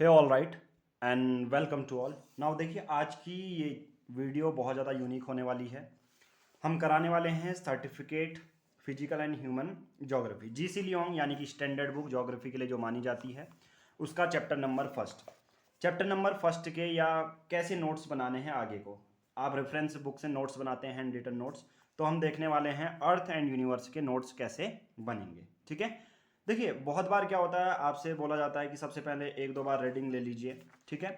Hey all right and welcome to all. Now देखिए, आज की ये वीडियो बहुत ज़्यादा यूनिक होने वाली है। हम कराने वाले हैं certificate physical and human geography, GC Leong यानी कि स्टैंडर्ड बुक ज्योग्राफी के लिए जो मानी जाती है, उसका चैप्टर नंबर फर्स्ट के या कैसे नोट्स बनाने हैं आगे को। आप रेफरेंस बुक से नोट्स बनाते हैं, हैंड रिटन नोट्स, तो हम देखने वाले हैं अर्थ एंड यूनिवर्स के नोट्स कैसे बनेंगे। ठीक है, देखिए बहुत बार क्या होता है, आपसे बोला जाता है कि सबसे पहले एक दो बार रीडिंग ले लीजिए, ठीक है,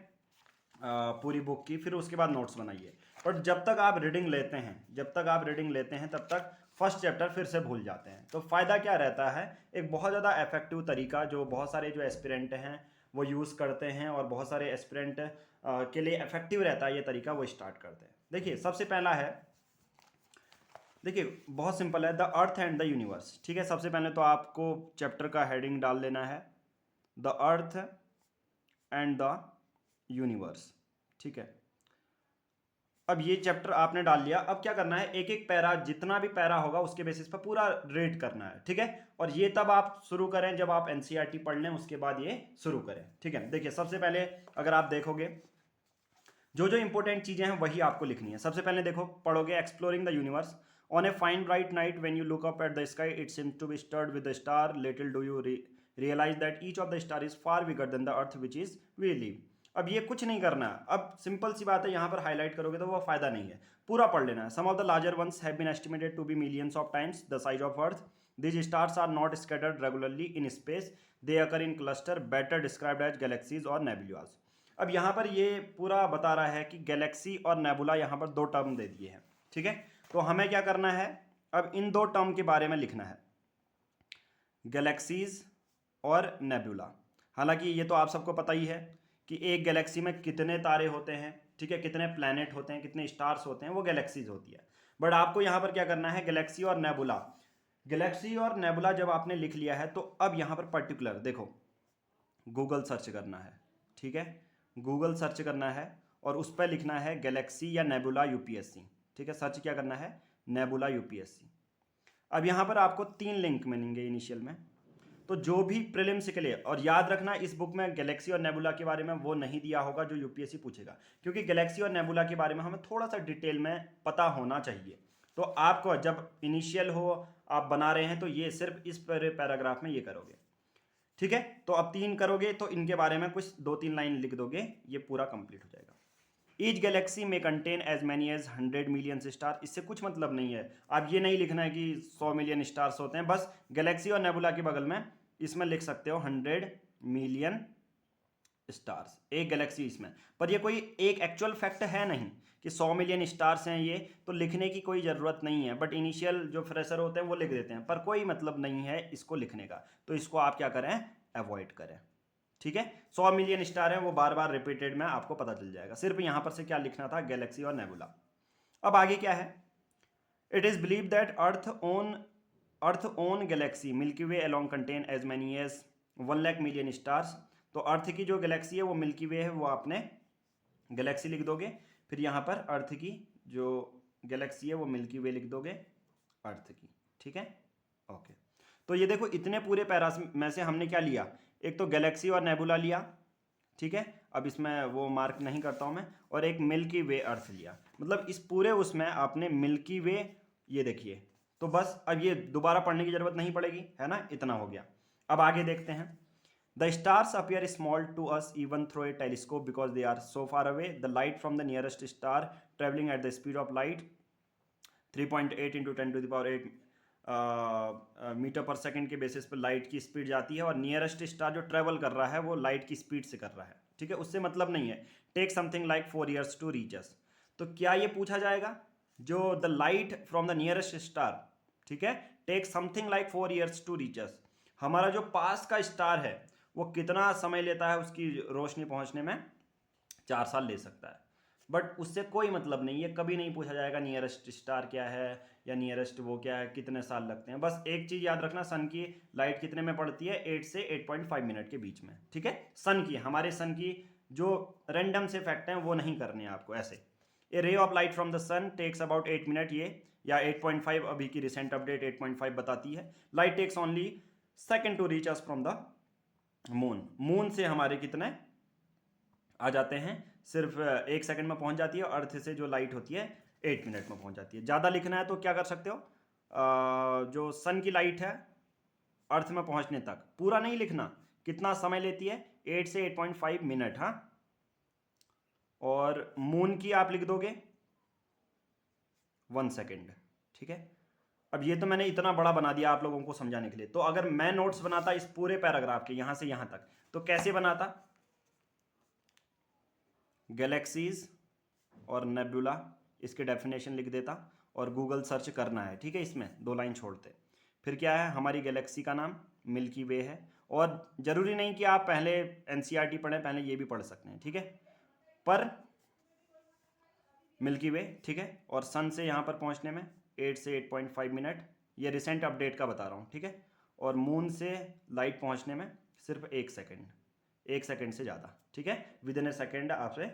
पूरी बुक की, फिर उसके बाद नोट्स बनाइए। बट जब तक आप रीडिंग लेते हैं तब तक फर्स्ट चैप्टर फिर से भूल जाते हैं। तो फ़ायदा क्या रहता है, एक बहुत ज़्यादा इफेक्टिव तरीका जो बहुत सारे जो एस्पिरेंट हैं वो यूज़ करते हैं और बहुत सारे एस्पिरेंट के लिए इफेक्टिव रहता है ये तरीका, वो स्टार्ट करते हैं। देखिए सबसे पहला है, देखिए बहुत सिंपल है, the earth and the universe. ठीक है, सबसे पहले तो आपको चैप्टर का हेडिंग डाल लेना है, the earth and the universe. ठीक है, अब ये चैप्टर आपने डाल लिया। अब क्या करना है, एक एक पैरा, जितना भी पैरा होगा उसके बेसिस पर पूरा रेट करना है। ठीक है, और ये तब आप शुरू करें जब आप एनसीईआरटी पढ़ लें, उसके बाद ये शुरू करें। ठीक है, देखिए सबसे पहले अगर आप देखोगे, जो जो इंपॉर्टेंट चीजें हैं वही आपको लिखनी है। सबसे पहले देखो, पढ़ोगे exploring the universe. On a fine bright night when you look up at the sky it seems to be studded with the star, little do you realise that each of the star is far bigger than the earth which is we live. अब ये कुछ नहीं करना है, अब simple सी बात है, यहाँ पर हाईलाइट करोगे तो वो फायदा नहीं है, पूरा पढ़ लेना है। Some of the larger ones have been estimated to be millions of times the size of earth. These stars are not scattered regularly in space, they occur in cluster, better described as galaxies or nebulas। अब यहाँ पर ये पूरा बता रहा है कि Galaxy और नेबुला, यहाँ पर दो टर्म दे दिए हैं। ठीक है, तो हमें क्या करना है, अब इन दो टर्म के बारे में लिखना है, गैलेक्सीज और नेबुला। हालांकि ये तो आप सबको पता ही है कि एक गैलेक्सी में कितने तारे होते हैं, ठीक है, कितने प्लैनेट होते हैं, कितने स्टार्स होते हैं, वो गैलेक्सीज होती है। बट आपको यहाँ पर क्या करना है, गैलेक्सी और नेबुला जब आपने लिख लिया है तो अब यहाँ पर पर्टिकुलर देखो, गूगल सर्च करना है। ठीक है, गूगल सर्च करना है और उस पर लिखना है गैलेक्सी या नेबुला यूपीएससी। ठीक है, सर्च क्या करना है, नेबुला यूपीएससी। अब यहाँ पर आपको तीन लिंक मिलेंगे इनिशियल में, तो जो भी प्रीलिम्स के लिए, और याद रखना इस बुक में गैलेक्सी और नेबुला के बारे में वो नहीं दिया होगा जो यूपीएससी पूछेगा, क्योंकि गैलेक्सी और नेबुला के बारे में हमें थोड़ा सा डिटेल में पता होना चाहिए। तो आपको जब इनिशियल हो, आप बना रहे हैं, तो ये सिर्फ इस पैराग्राफ में ये करोगे। ठीक है, तो अब तीन करोगे तो इनके बारे में कुछ दो तीन लाइन लिख दोगे, ये पूरा कंप्लीट हो जाएगा। ईच गैलेक्सी में contain as many as 100 million star. इससे कुछ मतलब नहीं है, आप ये नहीं लिखना है कि 100 मिलियन स्टार्स होते हैं, बस गैलेक्सी और नेबुला के बगल में इसमें लिख सकते हो 100 मिलियन स्टार्स, एक गैलेक्सी इसमें। पर ये कोई एक एक्चुअल फैक्ट है नहीं कि 100 मिलियन स्टार्स हैं ये, तो लिखने की कोई ज़रूरत नहीं है। बट इनिशियल जो फ्रेशर होते हैं वो लिख देते हैं, पर कोई मतलब नहीं है इसको लिखने का, तो इसको आप क्या करें, अवॉइड करें। ठीक है, 100 मिलियन स्टार है, वो बार बार रिपीटेड में आपको पता चल जाएगा। सिर्फ यहां पर से क्या लिखना था, गैलेक्सी और नेबुला। अब आगे क्या है, it is believe that earth own galaxy milky way alone contain as many as 1 lakh million stars. तो अर्थ की जो गैलेक्सी है वो मिल्की वे है, वो आपने गैलेक्सी लिख दोगे, फिर यहाँ पर अर्थ की जो गैलेक्सी है वो मिल्की वे लिख दोगे, अर्थ की। ठीक है, ओके। तो ये देखो, इतने पूरे पैरास में से हमने क्या लिया, एक तो गैलेक्सी और नेबुला लिया, ठीक है, अब इसमें वो मार्क नहीं करता हूं मैं, और एक मिल्की वे अर्थ लिया। मतलब इस पूरे उसमें आपने मिल्की वे, ये देखिए, तो बस अब ये दोबारा पढ़ने की जरूरत नहीं पड़ेगी, है ना, इतना हो गया। अब आगे देखते हैं, the stars appear small to us even through a telescope because they are so far away. The light from the nearest star traveling at the speed of light 3.8 into 10 to the power 8 metre पर second के basis पर light की speed जाती है, और nearest star जो travel कर रहा है वो लाइट की स्पीड से कर रहा है। ठीक है, उससे मतलब नहीं है। Take something like 4 years to reach us. तो क्या ये पूछा जाएगा, जो the light from the nearest star, ठीक है, take something like 4 years to reach us, हमारा जो पास का स्टार है वो कितना समय लेता है उसकी रोशनी पहुंचने में, 4 साल ले सकता है। बट उससे कोई मतलब नहीं है, कभी नहीं पूछा जाएगा नियरेस्ट स्टार क्या है या नियरेस्ट वो क्या है, कितने साल लगते हैं। बस एक चीज़ याद रखना, सन की लाइट कितने में पड़ती है, 8 से 8.5 मिनट के बीच में। ठीक है, सन की, हमारे सन की जो रैंडम से फैक्ट हैं वो नहीं करने हैं आपको ऐसे। A ray of light from the sun takes about 8 minute, ये या 8.5, अभी की रिसेंट अपडेट 8.5 बताती है। Light takes only second to reach us from the moon. Moon से हमारे कितने आ जाते हैं, सिर्फ 1 सेकंड में पहुंच जाती है। अर्थ से जो लाइट होती है 8 मिनट में पहुंच जाती है। ज़्यादा लिखना है तो क्या कर सकते हो, जो सन की लाइट है अर्थ में पहुंचने तक, पूरा नहीं लिखना, कितना समय लेती है, 8 से 8.5 मिनट। हाँ, और मून की आप लिख दोगे 1 सेकेंड। ठीक है, अब ये तो मैंने इतना बड़ा बना दिया आप लोगों को समझाने के लिए। तो अगर मैं नोट्स बनाता इस पूरे पैराग्राफ के यहां से यहां तक, तो कैसे बनाता, गैलेक्सीज और नेबुला इसके डेफिनेशन लिख देता और गूगल सर्च करना है। ठीक है, इसमें 2 लाइन छोड़ते, फिर क्या है, हमारी गैलेक्सी का नाम मिल्की वे है। और ज़रूरी नहीं कि आप पहले एनसीईआरटी पढ़ें, पहले ये भी पढ़ सकते हैं। ठीक है, पर मिल्की वे, ठीक है, और सन से यहाँ पर पहुँचने में 8 से 8.5 मिनट, ये रिसेंट अपडेट का बता रहा हूँ। ठीक है, और मून से लाइट पहुँचने में सिर्फ 1 सेकेंड, 1 सेकेंड से ज़्यादा। ठीक है, विद इन ए सेकेंड आपसे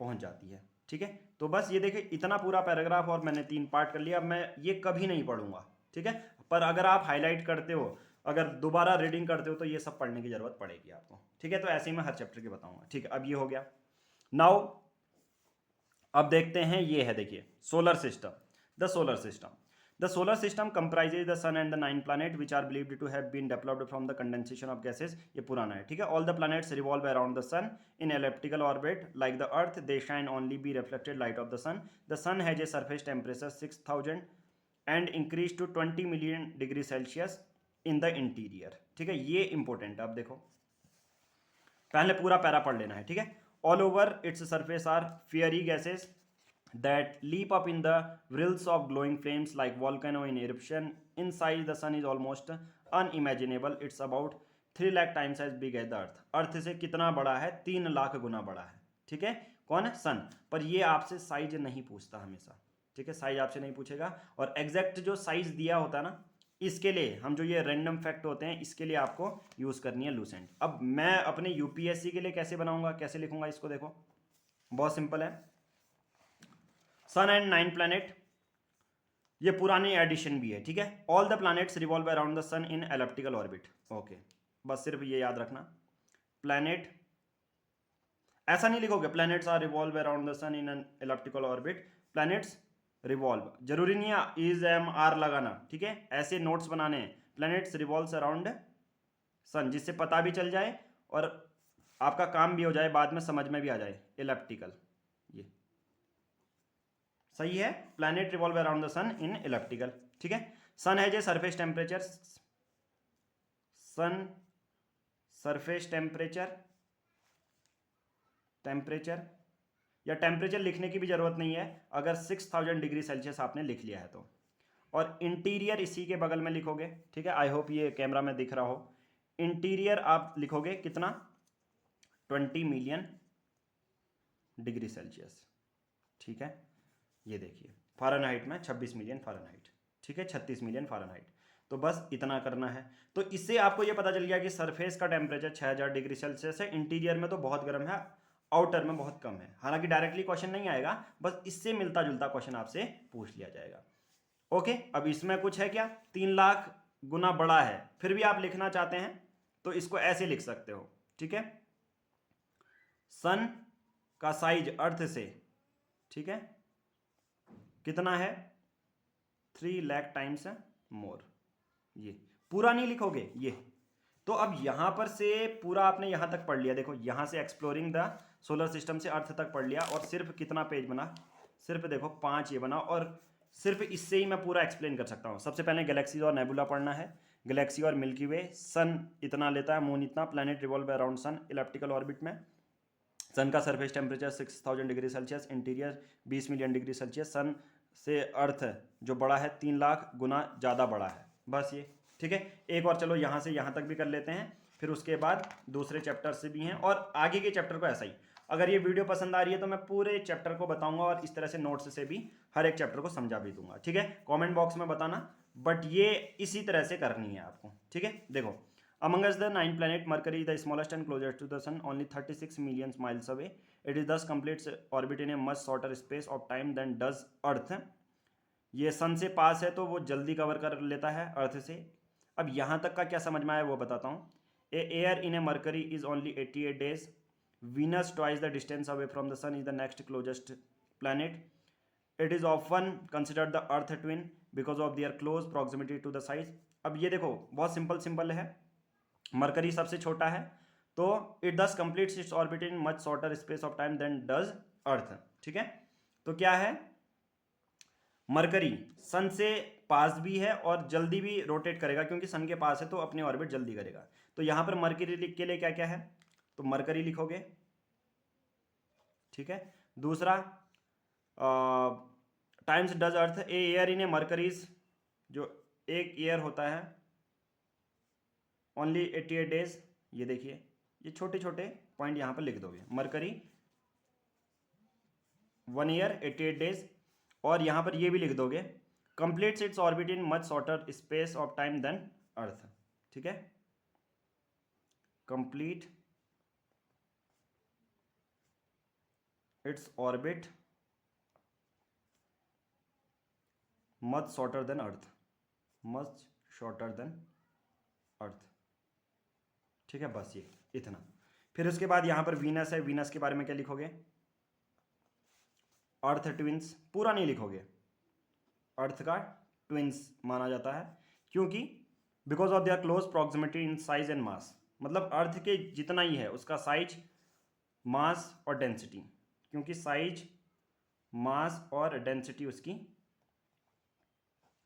पहुँच जाती है। ठीक है, तो बस ये देखिए इतना पूरा पैराग्राफ और मैंने 3 पार्ट कर लिया। अब मैं ये कभी नहीं पढ़ूंगा। ठीक है, पर अगर आप हाईलाइट करते हो, अगर दोबारा रीडिंग करते हो, तो ये सब पढ़ने की जरूरत पड़ेगी आपको। ठीक है, तो ऐसे ही मैं हर चैप्टर के बताऊंगा। ठीक है, अब ये हो गया। नाउ अब देखते हैं, ये है देखिए solar system. The solar system comprises the sun and the 9 planet which are believed to have been developed from the condensation of gases. ये पुराना है। ठीक है, all the planets revolve around the sun in elliptical orbit like the earth, they shine only be reflected light of the sun has a surface temperature 6000 and increase to 20 million degree Celsius in the interior. ठीक है, ये important है। अब देखो, पहले पूरा para पढ़ लेना है। ठीक है, all over its surface are fiery gases that leap up in the whirls of glowing flames like volcano in eruption. Inside the sun is almost unimaginable. It's about 3 lakh times as big as the earth. अर्थ से कितना बड़ा है, 3 लाख गुना बड़ा है। ठीक है, कौन है, सन। पर ये आपसे साइज नहीं पूछता हमेशा। ठीक है, साइज आपसे नहीं पूछेगा। और एग्जैक्ट जो साइज दिया होता है ना, इसके लिए हम जो ये रैंडम फैक्ट होते हैं, इसके लिए आपको यूज करनी है लूसेंट। अब मैं अपने यूपीएससी के लिए कैसे बनाऊंगा, कैसे लिखूंगा इसको, देखो बहुत सिंपल है। सन एंड 9 प्लैनेट, ये पुरानी एडिशन भी है। ठीक है, all the planets revolve around the sun in elliptical orbit. Okay, बस सिर्फ ये याद रखना, प्लैनेट ऐसा नहीं लिखोगे planets are revolve around the sun in an elliptical orbit, planets revolve, जरूरी नहीं है इज एम आर लगाना। ठीक है, ऐसे नोट्स बनाने हैं, प्लैनेट्स रिवॉल्व्स अराउंड सन, जिससे पता भी चल जाए और आपका काम भी हो जाए, बाद में समझ में भी आ जाए। एलिप्टिकल, ये सही है, planet revolve around the sun in elliptical. ठीक है, sun has a surface temperature, sun surface temperature या टेम्परेचर लिखने की भी जरूरत नहीं है अगर 6000 डिग्री सेल्सियस आपने लिख लिया है तो। और इंटीरियर इसी के बगल में लिखोगे। ठीक है, आई होप ये कैमरा में दिख रहा हो। इंटीरियर आप लिखोगे कितना, 20 मिलियन डिग्री सेल्सियस। ठीक है, ये देखिए फ़ारेनहाइट में 26 मिलियन फ़ारेनहाइट। ठीक है, 36 मिलियन फ़ारेनहाइट। तो बस इतना करना है। तो इससे आपको ये पता चल गया कि सरफेस का टेम्परेचर 6000 डिग्री सेल्सियस है, इंटीरियर में तो बहुत गर्म है, आउटर में बहुत कम है। हालांकि डायरेक्टली क्वेश्चन नहीं आएगा, बस इससे मिलता जुलता क्वेश्चन आपसे पूछ लिया जाएगा। ओके, अब इसमें कुछ है क्या, 3 लाख गुना बड़ा है, फिर भी आप लिखना चाहते हैं तो इसको ऐसे लिख सकते हो। ठीक है, सन का साइज अर्थ से, ठीक है, कितना है, 3 लाख टाइम्स मोर। ये पूरा नहीं लिखोगे ये। तो अब यहां पर से पूरा आपने यहां तक पढ़ लिया। देखो यहां से एक्सप्लोरिंग द सोलर सिस्टम से अर्थ तक पढ़ लिया, और सिर्फ कितना पेज बना, सिर्फ देखो 5 ये बना। और सिर्फ इससे ही मैं पूरा एक्सप्लेन कर सकता हूँ। सबसे पहले गैलेक्सीज और नेबुला पढ़ना है, गैलेक्सी और मिल्की वे, सन इतना लेता है, मून इतना, planet revolve around sun elliptical orbit में, सन का surface temperature 6000 degree Celsius, interior 20 million degree Celsius, sun से अर्थ जो बड़ा है 3 लाख गुना ज़्यादा बड़ा है। बस ये। ठीक है, एक और चलो यहाँ से यहाँ तक भी कर लेते हैं, फिर उसके बाद दूसरे चैप्टर से भी हैं और आगे के चैप्टर को ऐसा ही। अगर ये वीडियो पसंद आ रही है तो मैं पूरे चैप्टर को बताऊंगा और इस तरह से नोट्स से भी हर एक चैप्टर को समझा भी दूंगा। ठीक है, कमेंट बॉक्स में बताना, बट ये इसी तरह से करनी है आपको। ठीक है, देखो among us the 9 planet, Mercury is the smallest and closest to the sun, only 36 million miles away. It is thus completes orbit in a much shorter space of time than does Earth. ये सन से पास है तो वो जल्दी cover कर लेता है अर्थ से। अब यहाँ तक का क्या समझ में आया वो बताता हूँ। A year in a Mercury is only 88 days Venus twice the distance away from the sun is the next closest planet. It is often considered the Earth twin because of their close proximity to the size. अब ये देखो बहुत simple है, mercury सबसे छोटा है, तो it thus completes its orbit in much shorter space of time than does Earth. ठीक है, तो क्या है, मरकरी सन से पास भी है और जल्दी भी रोटेट करेगा, क्योंकि सन के पास है तो अपनी ऑर्बिट जल्दी करेगा। तो यहां पर मरकरी के लिए क्या क्या है, तो मरकरी लिखोगे। ठीक है, दूसरा times does Earth a year in a Mercury's, जो एक ईयर होता है ओनली 88 डेज। ये देखिए, ये छोटे छोटे पॉइंट यहां पर लिख दोगे, मरकरी 1 ईयर 88 डेज, और यहां पर ये भी लिख दोगे completes its orbit in much shorter space of time than Earth. ठीक है, complete its orbit much shorter than Earth, much shorter than Earth. ठीक है, बस ये इतना। फिर उसके बाद यहां पर वीनस है, वीनस के बारे में क्या लिखोगे, अर्थ ट्विंस, पूरा नहीं लिखोगे, अर्थ का ट्विंस माना जाता है, क्योंकि because of their close proximity in size and mass, मतलब अर्थ के जितना ही है उसका साइज, मास और डेंसिटी, क्योंकि साइज, मास और डेंसिटी उसकी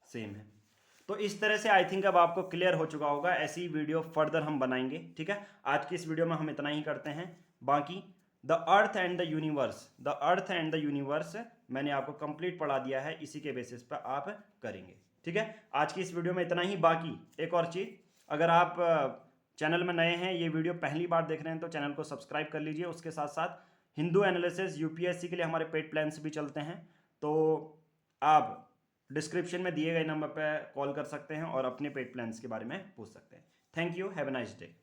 सेम है। तो इस तरह से आई थिंक अब आपको क्लियर हो चुका होगा। ऐसी वीडियो फर्दर हम बनाएंगे। ठीक है, आज की इस वीडियो में हम इतना ही करते हैं। बाकी the earth and the universe, the earth and the universe मैंने आपको कंप्लीट पढ़ा दिया है, इसी के बेसिस पर आप करेंगे। ठीक है, आज की इस वीडियो में इतना ही। बाकी एक और चीज़, अगर आप चैनल में नए हैं, ये वीडियो पहली बार देख रहे हैं, तो चैनल को सब्सक्राइब कर लीजिए। उसके साथ साथ हिंदू एनालिसिस यूपीएससी के लिए हमारे पेड प्लान्स भी चलते हैं, तो आप डिस्क्रिप्शन में दिए गए नंबर पर कॉल कर सकते हैं और अपने पेड प्लान्स के बारे में पूछ सकते हैं। Thank you, have a nice day.